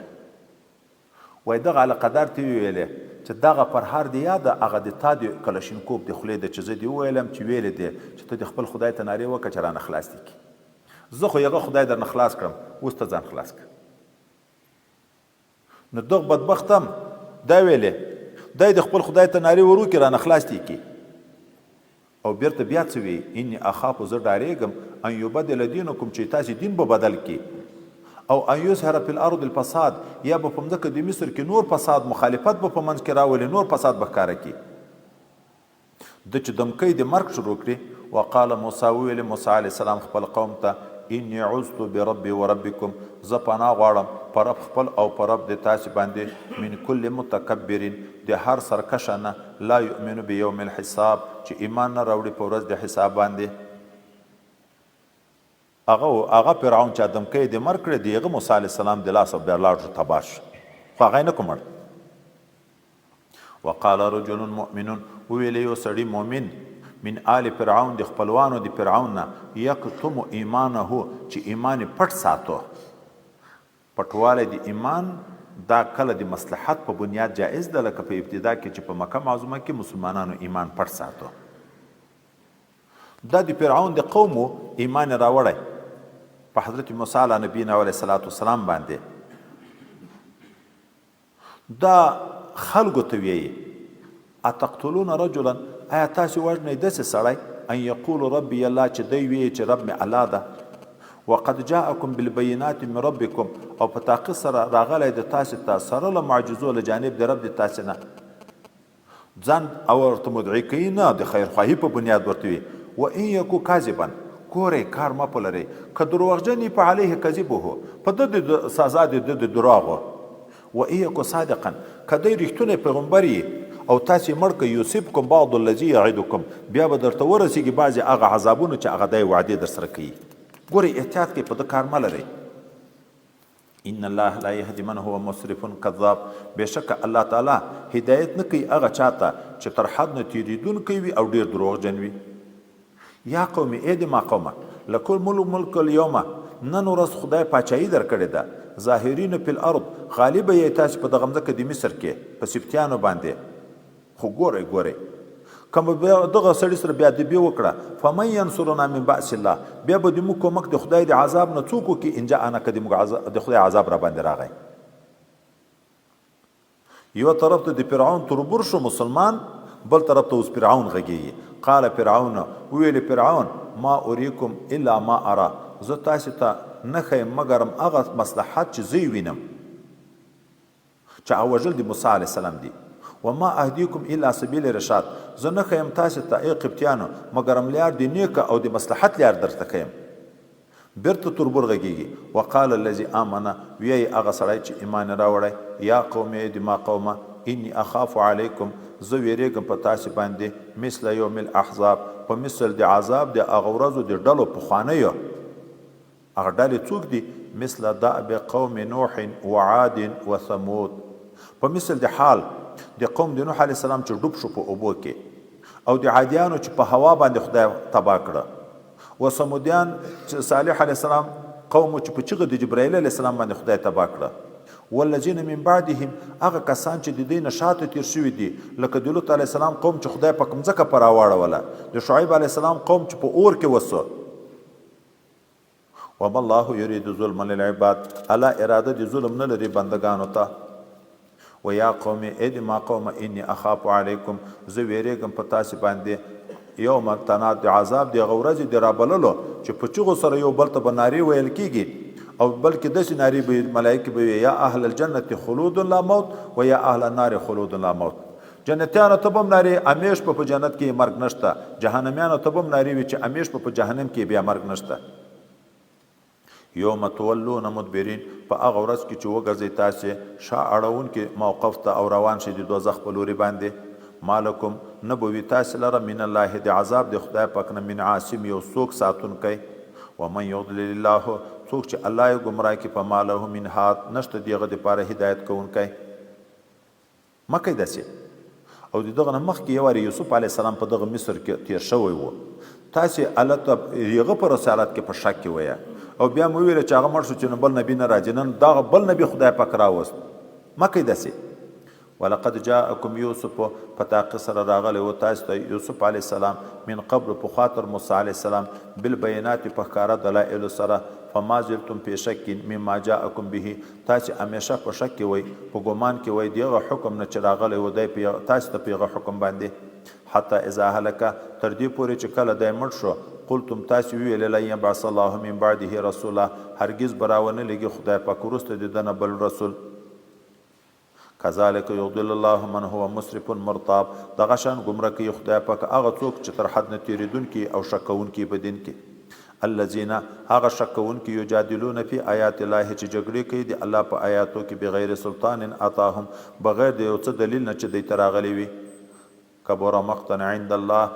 وایي دغه علاقهدار ته ویلې چې دغه پرهار دی یا د هغه د تا د کلشینکوف د خولې د چې زه دې وویلم چې ویلې دی چې ته د خپل خدای ته نارې وکړه چې رانه خلاص دي کړي زه خو هغه خدای درنه خلاص کړم اوس ته ځان خلاص کړه نو دغه بدبخت هم دا ویلې دی د خپل خدای ته نارې وروکړي رانه خلاص دي کړي او بیرته بیا څه وی اني اخاف زه ډارېږم ان یبدل دینکم چې تاسې دین به بدل کړي او ان یظهر فی الارض الفساد یا به په مځکه د مصر کې نور فساد مخالفت به په منځ کې راولي نور فساد به ښکاره کړي د چې دمکۍ د مرګ شروع کړي وقال موسی وویل موسی علیه السلام خپل قوم ته انی عذت بربي وربکم زه پناه غواړم په رب خپل او په رب د تاسې باندې من کل متکبرین د هر سرکشه نه لا یؤمن بیوم الحساب چې ایمان نه راوړي په ورځ د حساب باندې هغه فرعون چې دمکۍ د مرګ کړی د هغه موسی علیه السلام د لاسه بیا لاړ شو تباه شو خو هغه یې نه کومړ وقال رجل مؤمن وویلی یو سړي مؤمن من آل فرعون د خپلوانو د فرعون نه یکتم ایمانه چې ایمان پټ ساتو پټوالی د ایمان دا کله د مصلحت په بنیاد جایز ده لکه په ابتدا کې چې په مکه معظمه کې مسلمانانو ایمان پټ ساتو دا د فرعون د قومو ایمان راوړی په حضرت موسی علیه نبینا علیه الصلاة والسلام باندې دا خلکو ته ویي اتقتلون رجلا آیا تاسې وژنئ داسې سړی ان یقول ربي الله چې دی ویي چې رب مې الله ده وقد جاءکم بالبینات من ربکم او په تحقیق سره راغلی د تاسې ته سره له معجزو له جانب د رب د تاسې نه ځان او ورته مدعي کوي نه د خیرخواهي په بنیاد ورته وي و ان یکو کاذبا ګورئ کار مه پلرئ که دروغجن په علیه کذبه په ده د سزا د ده د دروغو و ان یکو صادقا که دی رښتونی پیغمبر یي او تاسې مړ که یوسفکم بعض الذي یعدکم بیا به درته ورسیږي بعضې هغه عذابونه چې هغه دی وعدې در سره کوي ګورئ احتیاط کوئ په ده کار مه لرئ ان الله لا یهدي من هو مسرف کذاب بېشکه الله تعالی هدایت نه کوي هغه چاته چې تر حد نه تېرېدونکی وي او ډېر دروغجن وي یا قومي ای د ما قومه لکل ملک اليوم نن ورځ خدای پاچاهي درکړې ده ظاهرین فی الارض غالبه یې تاسې په دغه مځکه د مصر کې په سبتیانو باندې خو ګورئ که دغه سړي سره بیا ادبي وکړه فمن ینصرنا من بأس الله بیا به د موږ کومک د خدای د عذاب نه څوک وکړي ان جاءنا که د خدای عذاب را باندې راغی یو طرف ته د فرعون تربور شو مسلمان بل طرف ته اوس فرعون غږیږي قال فرعون ویل فرعون ما اریکم الا ما ارى زه تاسې ته نه ښیم مګرم هغه مصلحت چې زه وینم چې هغه وژل د موسی علیه السلام دی وما اهدیکم الا سبیل رشاد زه نه ښیم تاسې ته ای قبطیانو مګرم لار د نیکه او د مصلحت لار درته ښیم بیرته تربور غږیږي وقال الذي آمن ویایي هغه سړی چې ایمان راوړی یا قوم د ما قومه انی اخاف علیکم زه ویریږم په تاسې باندې مثل یوم الاحزاب په مثل د عذاب د هغه ورځو د ډلو پخوانیو هغه ډلې څوک دي مثل دأب قوم نوح وعاد وثمود په مثل د حال د قوم د نوح علیه السلام چې ډوب شو په اوبو کې او د عادیانو چې په هوا باندې خدای تباه کړه و سمودیان چې صالح علیه السلام قوم چې په چغه د جبرائیل علیه السلام باندې خدای تباه کړه والذین من بعدهم هغه کسان چې د دې نه شاته تیر شوي دي لکه د لوط علیه السلام قوم چې خدای په مځکه په راواړوله د شعیب علیه السلام قوم چې په اور کې وسو وما الله یرید ظلما للعباد الله اراده د ظلم نه لري بندگانو ته و یا قوم ای د ما قوم انی اخاف علیکم زه ویریږم په تاسې باندې یوم تناد د عذاب د هغه ورځې د رابللو چې په چغو سره یو بل ته به نارې ویل کېږي او بلکې داسې نارې به ملایکې به وي یا اهل الجنت خلود لا موت و یا اهل النار خلود لا موت جنتیانو ته به هم نارې همیش په جنت کې مرګ نشته جهنمیانو ته به هم نارې وي چې همیش په جهنم کې بیا مرګ نشته یوم تولون مدبرین په هغه ورځ کې چې وګرځئ تاسې شا اړوونکي موقف ته او روان شئ د دوزخ په لوري باندې مالکم نه به وي تاسې لره من الله د عذاب د خدای پاک نه من عاصم یو څوک ساتونکی ومن یضلل الله څوک چې الله یې ګمراه کړي په ما له من هاد نشته د هغه دپاره هدایت کوونکی مه کوئ داسې او د دغه نه مخکې یو وارې یوسف علیه السلام په دغه مصر کې تیر شوی و تاسې الله ته هغه په رسالت کې په شک کې ویه او بیا مو ویله چې هغه مړ شو چې نو بل نبي نه راځي نن دغه بل نبي خدای پاک راوست مه کوئ داسې ولقد جاءکم یوسف په تحقیق سره راغلی و تاسو ته یوسف علیه السلام من قبل پخوا تر موسی علیه السلام بالبینات په ښکاره دلایلو سره فما زلتم فی شک مما جاءکم به تاسې همیشه په شک کې وئ په ګمان کې وئ د هغه حکم نه چې راغلی و دی تاسو ته په هغه حکم باندې حتی اذا هلکه تر دې پورې چې کله دی مړ شو قلتم تاسې وویلې لن یبعث الله من بعده رسولا هرګز به راونه لګي خدای پاک وروسته د ده نه بل رسول کذالک یضل الله من هو مسرف مرتاب دغه شان ګمراه کوي خدای پاک هغه څوک چې تر حد نه تېرېدونکي او شک کوونکي په دین کې الذین هغه شک کوونکي یجادلون فی آیات الله چې جګړې کوي د الله په آیاتو کې بغیر سلطان اتاهم بغیر د یو څه دلیل نه چې دوی ته راغلی وي کبر مقتا عند الله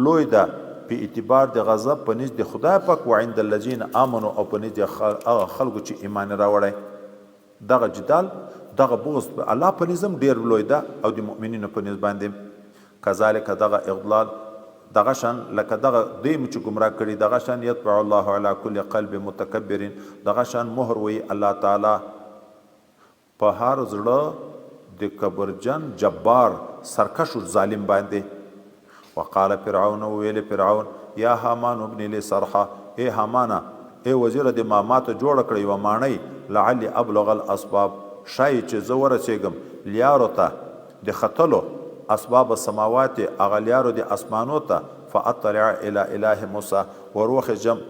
لوی ده په اعتبار د غضب په نزد د خدای پاک و عند الذین آمنوا او په نزد هغه خلکو چې ایمان راوړی دغه جدال دغه بغض الله په نظم ډیر لوی ده او د مؤمنینو په نسبت باندې کذالک دغه اغضلال دغه شان لکه دغه دیم چې گمراه کړي دغه شان یطبع الله علی کل قلب متکبر دغه شان مهر وی الله تعالی په هر زړه د کبرجن جبار سرکش ظالم باندې وقال فرعون ویل فرعون یا حامان ابن لی صرحه ای حامانا ای وزیر د مامات جوړ کړی و مانی لعلی ابلغ الاسباب شای چې زه ورسېږم لیارو ته د ختلو اسباب السماوات هغه لیارو د اسمانو ته فاطلع الی اله موسی وروخ جم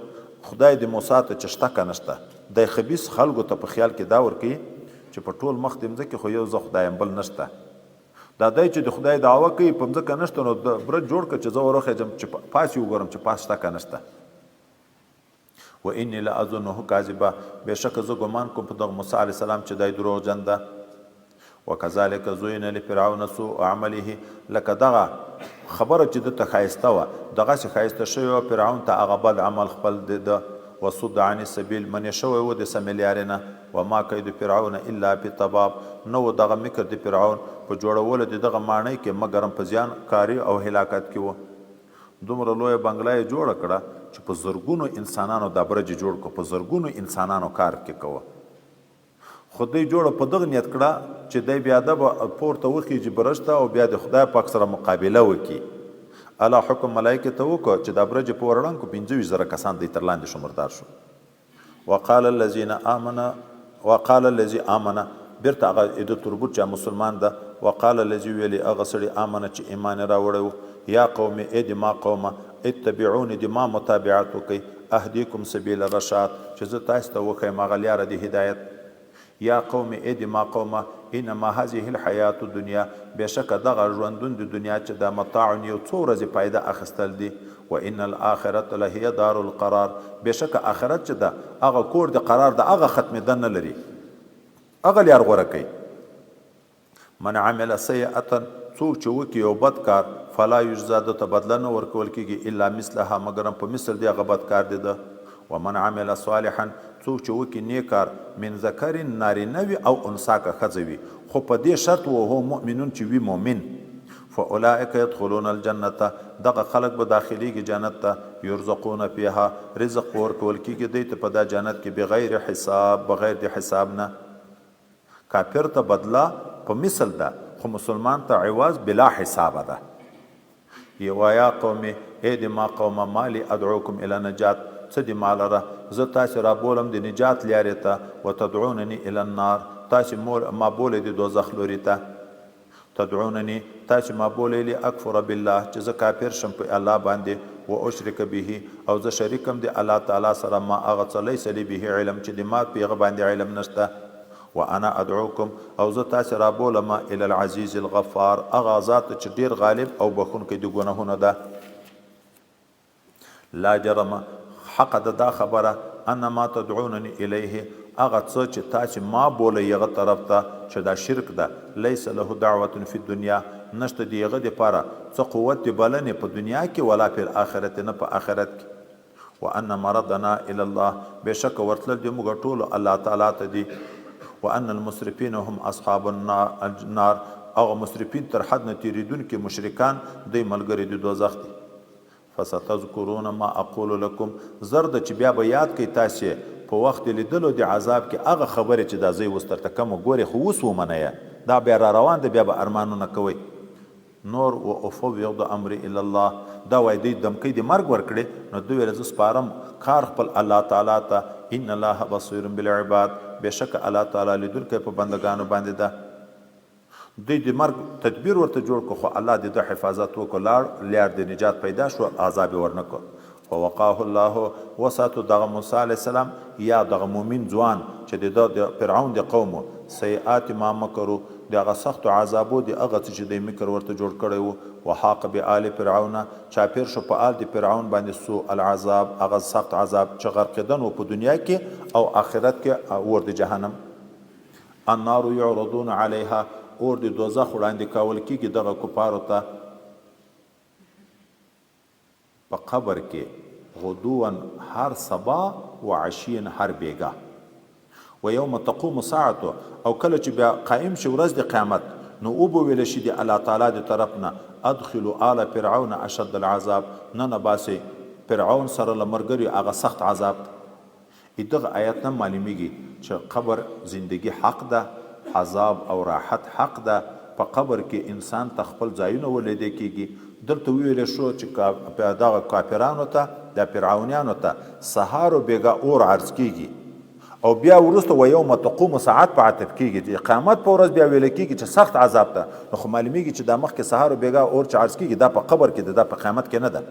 خدای د موسی ته چې شته که نشته د خبیث خلکو ته په خیال کې دا ورکوي چې په ټول مخ د مځکې خو یو زه خدایم بل نشته دا دی چې د خدای دعوه کوي په مځکه نشته نو برج جوړ کړه چې زه وروخېږم چې پاس یې وګورم چې پاس شته که نشته و انی لاظنه کاذبا بشک زه ګمان کوم په دغه موسی علیه السلام چې دی دروغجن ده وکذلک زوین لفرعون سوء عمله لکه دغه خبره چې دته ښایسته وه دغسې ښایسته شوې وه فرعون ته هغه بد عمل خپل د وصد عن السبیل منې شوی و د سمې لارې نه وما کید فرعون الا فی تباب نه و دغه مکر د فرعون په جوړولو د دغه ماڼۍ کې مګر په زیان کاري او هلاکت کې و دومره لویه بنګله یې جوړه کړه چې په زرګونو انسانانو دا برج جوړ کړو په زرګونو انسانانو کار کې کوه خو دوی جوړه په دغه نیت کړه چې دی بیا ده به پورته وخیږي برج ته او بیا د خدای پاک سره مقابله وکړي الله حکم ملایکې ته وکړه چې دا برج په ورړنګو 25,000 کسان دی تر لاندې شمردار شو وقال الذي آمن بیرته هغه د تربوت چې مسلمان ده وقال الذي ویلي هغه سړي آمنه چې ایمان راوړی یا قوم ای د ما قومه اتبعوني د ما متابعت وکئ اهدیکم سبیل الرشاد چې زه تاسو ته وښیم هغه لاره د هدایت یا قوم ای د ما قومه انما هذه الحیات الدنیا بېشکه دغه ژوندون د دنیا چې د متاع یو څو ورځې فایده اخیستل دي و ان الاخرة لهي دار القرار بېشکه آخرت چې ده هغه کور د قرار د هغه ختمېدن نه لري هغه لار غوره کوي من عمل سیئة څوک چې وکړي یو بد کار فلا یجزا ده ته بدله نه ورکول کېږي الا مثلها مګرم په مثل د هغه بد کار دی ده ومن عمل صالحا څوک چې وکړي نیک کار من ذکر نارینه وي او انثی که ښځه وي خو په دې شرط وهو مؤمنون چې وي مؤمن فاولئک یدخلون الجنة دغه خلک به داخلیږي جنت ته یرزقون فیها رزق ورکول کېږي دوی ته په دا جنت کې بغیر حساب بغیر د حساب نه کافر ته بدله په مثل ده خو مسلمان ته عوض بلا حساب ده یا قوم ای د ما قومه مالی ادعوکم الی نجات څه د ما لره زه تاسې رابولم د نجات لارې ته وتدعونني الی النار تاسې ما بولې د دوزخ لوري ته تدعونني تاسې ما بولې لاکفر بالله چې زه کافر شم په الله باندې و اشرک به او زه شریکم د الله تعالی سره ما هغه څه لیس لی به علم چې د ما په هغه باندې علم نشته وانا ادعوکم او زه تاسې رابولم الی العزیز الغفار هغه ذات چې ډیر غالب او بخونکی د ګناهونو ده لا جرم حق ده دا خبره انما تدعونني الیه هغه څه چې تاسې ما بولئ هغه طرف ته چې دا شرک ده لیس له دعوة فی الدنیا نشته د هغه دپاره څه قوت د بلنې په دنیا کې ولا فی الاخرت نه په آخرت کې وان مردنا الی الله بېشکه ورتلل د موږ ټولو الله تعالی ته دي وان المسرفین هم اصحاب النار هغه مسرفین تر حد نه تیریدونکي مشرکان دوی ملګري د دوزخ دي فستذکرون ما اقول لكم زرد چې بیا به یاد کوي تاسې په وخت لیدلو د عذاب کې هغه خبرې چې دا زی اوس درته کوم ګورې خو اوس ومنیه دا بیا را روان دی بیا به ارمانونه کوئ نور و افوض امر الی الله دا وایي دوی دمکۍ د مرګ ورکړې نو دوی ویل زه سپارم کار خپل الله تعالی ته ان الله بصیر بالعباد بېشکه الله تعالی لیدونکی په بندګانو باندې ده دوی د مرګ تدبیر ورته جوړ کړو خو الله د ده حفاظت وکړو لار د نجات پیدا شو عذاب یې ورنکړو ووقاه الله وساتو دغه موسی علیه السلام یا دغه مؤمن ځوان چې د فرعون د قومو سیئات ما مکرو دغه سختو عذابو د هغه څه چې دوی مکر ورته جوړ کړی و وحاق بآل فرعون چاپیر شو په آل د فرعون باندې سوء العذاب هغه سخت عذاب چې غرقېدن و په دنیا کې او آخرت کې اور د جهنم النار یعرضون علیها اور د دوزخ وړاندې کول کېږي دغه کفارو ته په قبر کې غدوا هر سبا و عشین هر بیګا و یوم تقوم ساعته او کله چې بیا قائم شي ورځ د قیامت نو او به ویل شي د الله تعالی د طرف نه ادخلوا آل فرعون اشد العذاب نه باسي فرعون سره لمرګري هغه سخت عذاب دغه آیت نه معلومیږي چې قبر زندگی حق ده عذاب او راحت حق ده په قبر کې انسان ته خپل ځایونه ولیدې کېږي دلته ویل شو چې دغه کافرانو ته د فرعونیانو ته سهار و بیګا اور عرض کېږي او بیا وروسته و یوم تقوم ساعت په عطف کېږي چې قیامت په ورځ بیا ویل کېږي چې سخت عذاب ته نو خو معلومیږي چې دا مخکې سهار و بیګا اور چې عرض کېږي دا په قبر کې ده دا په قیامت کې نه ده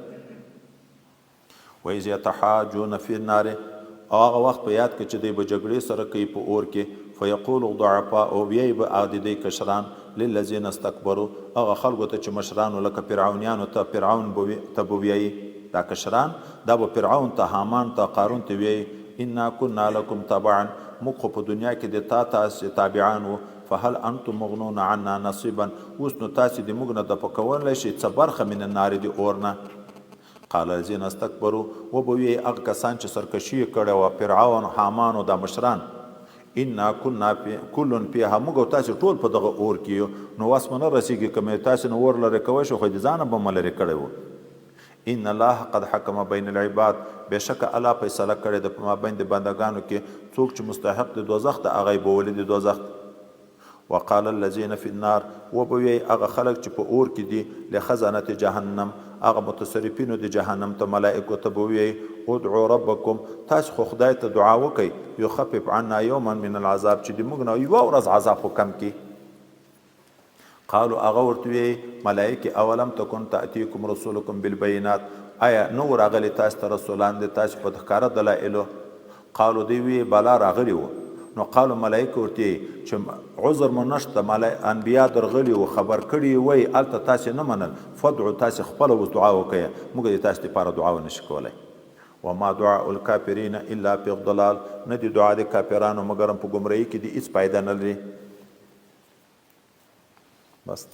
وإذ یتحاجون فی النار هغه وخت په یاد کې چې دوی به جګړې سره کوي په اور کې فیقول الضعفاء او بیای به عادی کشران للذین استكبروا هغه خلکو ته چې مشرانو لکه فرعونیانو ته فرعون ته به ویایي دا کشران دا به فرعون ته حامان ته قارون ته ویایي انا كنا لكم تبعا موږ خو په دنیا کې د تاسې تابعان وو فهل انتم مغنون عنا نصیبا اوس نو تاسې د موږ نه دفع کولی شئ څه برخه من النار د اور نه قال الذين استكبروا وبوي هغه کسان چې سرکشي کړې وه فرعون حامان او دا مشران انا كنا كل فيها موږ تاسې ټول په دغه اور کې نو واس نه رسیږي کوم تاسې نو اور لري کوي شو خو د ځانه به ملري کړی وو ان الله قد حكم بين العباد بشک الله فیصله کړی د ما بین د بندگانو کې څوک چې مستحق د دوزخ ته هغه به ولید دوزخ وقال الذين في النار وبوي هغه خلک چې په اور کې دي لخزانه جهنم هغه متصرفینو د جهنم ته ملائکه ته بوي ادعوا ربکم تاسو خو خدای ته دعا وکړئ یخفف عنا یوما من العذاب چې د موږ نه یو ورځ عذاب وکم کی قالوا هغه ورته ملائکه اولم تکن تاتیکم رسولکم بالبينات آیا نو راغلی تاسو ته رسولان د تاسو په ښکاره دلایلو قالوا دی وی بلا راغلی وو نو قالوا ملائکه ورته چې عذر مو نشته انبیا درغلی او خبر کړي وای الته تاسو نه منل فدعوا تاسو خپل وس دعا وکړه موږ تاسو لپاره دعا ونشو کولای وما دعاء الكافرين الا في الضلال نه دي دعا د کافرانو مگر په گمراهی کې دي هیڅ فائدہ نه لري بس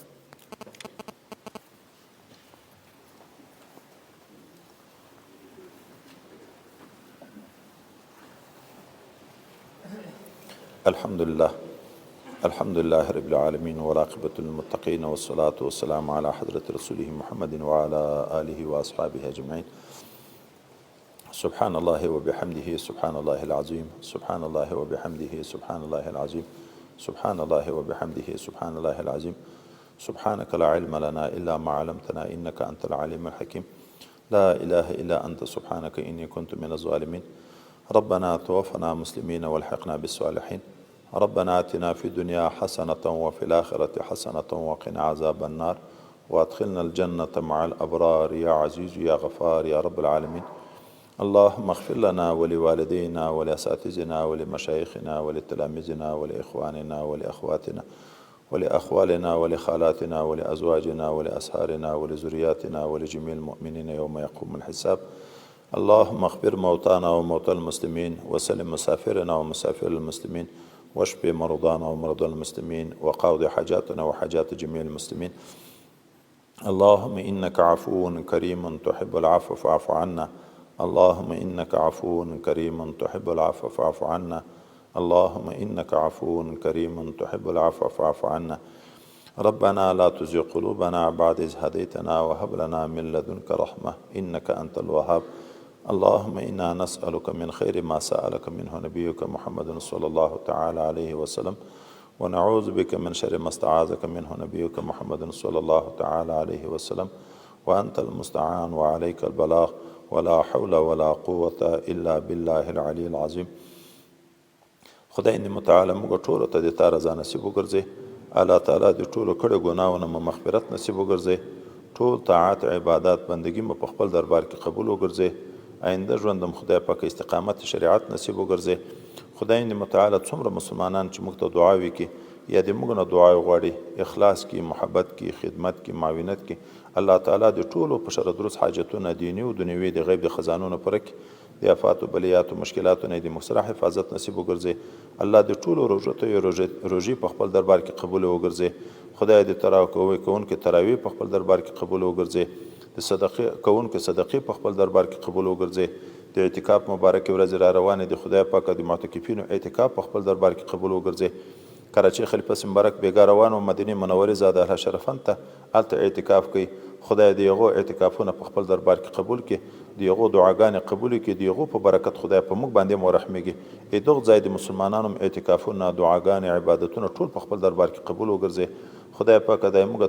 الحمد لله رب العالمين والعاقبة للمتقين والصلاة والسلام على حضرة رسوله محمد وعلى آله وأصحابه أجمعين سبحان الله وبحمده سبحان الله العظيم سبحان الله وبحمده سبحان الله العظيم سبحان الله وبحمده سبحان الله العظيم سبحانك لا علم لنا إلا ما علمتنا إنك أنت العليم الحكيم لا إله إلا أنت سبحانك إني كنت من الظالمين ربنا توفنا مسلمين والحقنا بالصالحين ربنا آتنا في الدنيا حسنة وفي الآخرة حسنة وقنا عذاب النار وأدخلنا الجنة مع الأبرار يا عزيز يا غفار يا رب العالمين اللهم اغفر لنا ولوالدينا ولأساتذتنا ولمشايخنا ولتلاميذنا ولإخواننا ولأخواتنا ولأخوالنا ولخالاتنا ولأزواجنا ولأسهارنا ولزرياتنا ولجميع المؤمنين يوم يقوم الحساب اللهم اغفر موتانا وموتى المسلمين وسلم مسافرنا ومسافر المسلمين واشف مرضانا ومرضى المسلمين وقاض حاجاتنا وحاجات جميع المسلمين. اللهم إنك عفو كريم تحب العفو فاعف عنا. اللهم إنك عفو كريم تحب العفو فاعف عنا. اللهم إنك عفو كريم تحب العفو فاعف عنا. ربنا لا تزغ قلوبنا بعد إذ هديتنا وهب لنا من لدنك رحمة إنك أنت الوهاب. اللهم إنا نسألك من خير ما سألك منه نبيك محمد صلى الله تعالى عليه وسلم ونعوذ بك من شر ما استعاذك منه نبيك محمد صلى الله تعالى عليه وسلم وأنت المستعان وعليك البلاغ ولا حول ولا قوة إلا بالله العلي العظيم. خدای دې متعال موږ ټولو ته د تا رضا نصیب وګرځي. الله تعالی د ټولو کړو ګناهونو مو مغفرت نصیب وګرځي. ټول طاعت عبادات بندگی مو په خپل دربار کې قبول وګرځي. آینده ژوند هم خدای پاک استقامت شریعت نصیب وګرځي. خدای دې متعال څومره مسلمانان چې موږ ته دعا وکړي یا دې موږ نه دعا وغواړي، اخلاص کې، محبت کې، خدمت کې، معاونت کې، الله تعالی د ټولو په شر درست حاجتونه دیني او دنیوي د غیب د خزانونو پوره کړي. د آفات و بلیات و مشکلاتو نه د مخسره حفاظت نصیب وګرځي. الله د ټولو روژې په خپل دربار کې قبول وګرځي. خدای دې تراوی کوونکي تراویح په خپل دربار کې قبول وګرځي. د صدقې کوونکي صدقې په خپل دربار کې قبول وګرځي. د اعتکاف مبارک ورځ را روانې د خدای پاک د معتکفینو اعتکاف په خپل دربار کې قبول وګرځي. کراچۍ خلیفه مبارک بیګا روان و مدینه منورې زاده اهل شرفن ته هلته اعتکاف کوي. خدای د هغو اعتکافونه په خپل دربار کې قبول کړي، د هغو دعاګانې قبول کړي، د هغو په برکت خدای په موږ باندې مو رحمېږي. دغه ځای د مسلمانانو اعتکافونه، دعاګانې، عبادتونه ټول په خپل دربار کې قبول وګرځي. خدای پاک د موږ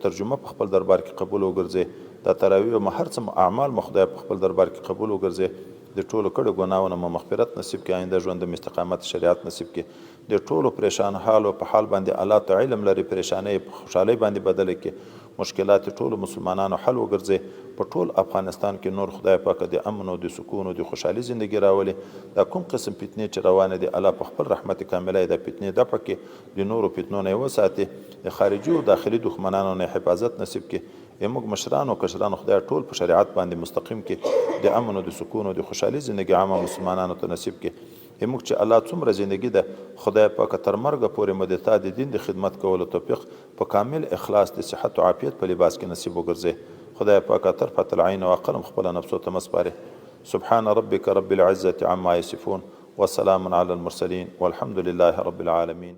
ترجمه په خپل دربار کې قبول وګرځي. دا تراویح او هر څه اعمال مو خدای په خپل دربار کې قبول وګرځي. د ټولو کړو ګناهونو مو مغفرت نصیب کړي. آینده ژوند د استقامت شریعت نصیب کړي. د ټولو پریشان حال او په حال باندې الله ته علم لري، پریشانۍ په خوشحالۍ باندې بدل کړي. مشکلات ټولو مسلمانانو حل وګرځي. په ټول افغانستان کې نور خدای پاک د امن او د سکون او د خوشحالي زندگی راولي. دا کوم قسم فتنې چې روانې دي الله په خپل رحمت کامله د فتنې دفع کړي. د نورو فتنو نه وساتي. د خارجي او داخلي دښمنانو نه حفاظت نصیب کړي. موږ مشران او کشران خدای ټول په شریعت باندې مستقیم کړي. د امن او د سکون او د خوشحالي زندگی عامه مسلمانانو ته نصیب کړي. موږ چې الله څومره زندگی ده خدای پاک تر مرګه پورې مدته د دین د خدمت کولو توفیق په کامل اخلاص د صحت او عافیت په لباس کې نصیب وګرځي. خدای پاک طرفة العین او قلم خپل نفسو ته مسپاره. سبحان ربك رب العزة عما يصفون وسلام على المرسلين والحمد لله رب العالمين.